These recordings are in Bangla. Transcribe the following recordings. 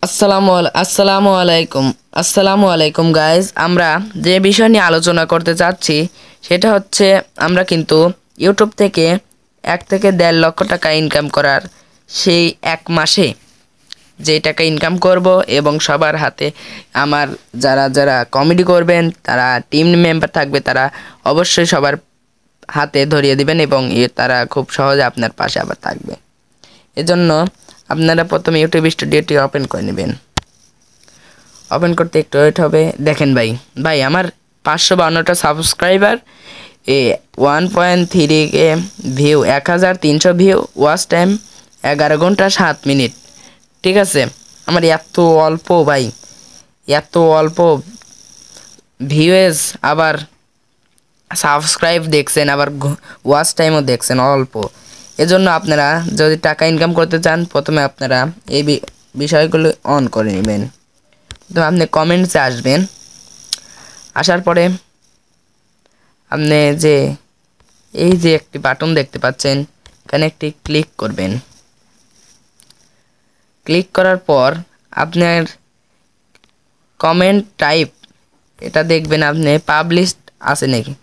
আসসালামু আলাইকুম গাইজ। আমরা যে বিষয় নিয়ে আলোচনা করতে চাচ্ছি সেটা হচ্ছে আমরা কিন্তু ইউটিউব থেকে 1 থেকে 1.5 লক্ষ টাকা ইনকাম করার সেই এক মাসে যে টাকা ইনকাম করব এবং সবার হাতে আমার যারা যারা কমেডি করবেন তারা টিম মেম্বার থাকবে, তারা অবশ্যই সবার হাতে ধরিয়ে দিবেন এবং তারা খুব সহজে আপনার পাশে আবার থাকবে। এজন্য আপনারা প্রথমে ইউটিউব স্টুডিওটি ওপেন করে নেবেন। ওপেন করতে একটু ওয়েট হবে। দেখেন ভাই আমার 552টা subscriber, 1.3K view, 1300 view, watch time 11 ঘন্টা 7 মিনিট। ঠিক আছে, আমার এত অল্প ভাই, এত অল্প ভিউজ, আবার সাবস্ক্রাইব দেখছেন, আবার ওয়াচ টাইমও দেখছেন অল্প। এজন্য আপনারা যদি টাকা ইনকাম করতে চান প্রথমে আপনারা এই বিষয়গুলো অন করে নেবেন। তো আপনি কমেন্টসে আসবেন, আসার পরে আপনি যে এই যে একটি বাটন দেখতে পাচ্ছেন এখানে একটি ক্লিক করবেন। ক্লিক করার পর আপনার কমেন্ট টাইপ এটা দেখবেন আপনি পাবলিশড আছে নাকি,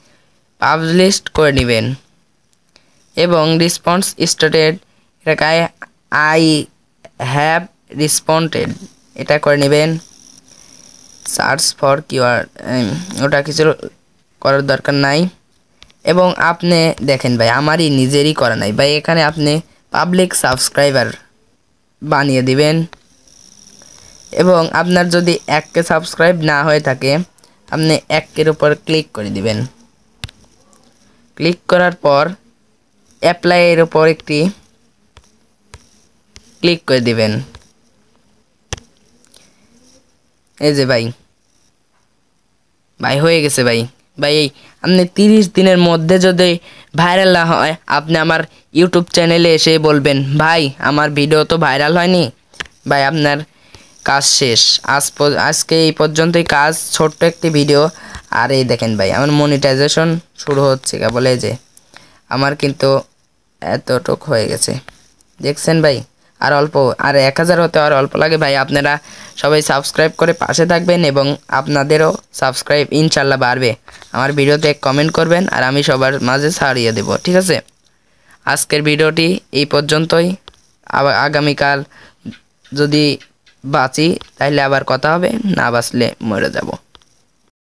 পাবলিশড করে নেবেন এবং রেসপন্স স্টার্টেড এটাকে আই হ্যাভ রেসপন্ডেড এটা করে নেবেন। সার্চ ফর কিওয়ার্ড ওটা কিছু করার দরকার নাই। এবং আপনি দেখেন ভাই আমারই নিজেরই করা নাই ভাই, এখানে আপনি পাবলিক সাবস্ক্রাইবার বানিয়ে দিবেন এবং আপনার যদি 1K সাবস্ক্রাইব না হয়ে থাকে আপনি 1Kর উপর ক্লিক করে দিবেন। ক্লিক করার পর অ্যাপ্লাই এর উপর একটি ক্লিক করে দিবেন। এই যে ভাই হয়ে গেছে ভাই। আপনি 30 দিনের মধ্যে যদি ভাইরাল না হয় আপনি আমার ইউটিউব চ্যানেলে এসে বলবেন ভাই আমার ভিডিও তো ভাইরাল হয়নি, ভাই আপনার কাজ শেষ। আজকে এই পর্যন্তই কাজ, ছোট্ট একটি ভিডিও। আর এই দেখেন ভাই আমার মনিটাইজেশন শুরু হচ্ছে কেবল, এই যে আমার কিন্তু এতটুক হয়ে গেছে দেখছেন ভাই। আর অল্প, আর 1000 হতে আর অল্প লাগে ভাই। আপনারা সবাই সাবস্ক্রাইব করে পাশে থাকবেন এবং আপনাদেরও সাবস্ক্রাইব ইনশাল্লাহ বাড়বে। আমার ভিডিওতে কমেন্ট করবেন আর আমি সবার মাঝে ছাড়িয়ে দেব। ঠিক আছে, আজকের ভিডিওটি এই পর্যন্তই। আবার আগামীকাল যদি বাঁচি তাহলে আবার কথা হবে, না বাঁচলে মরে যাব।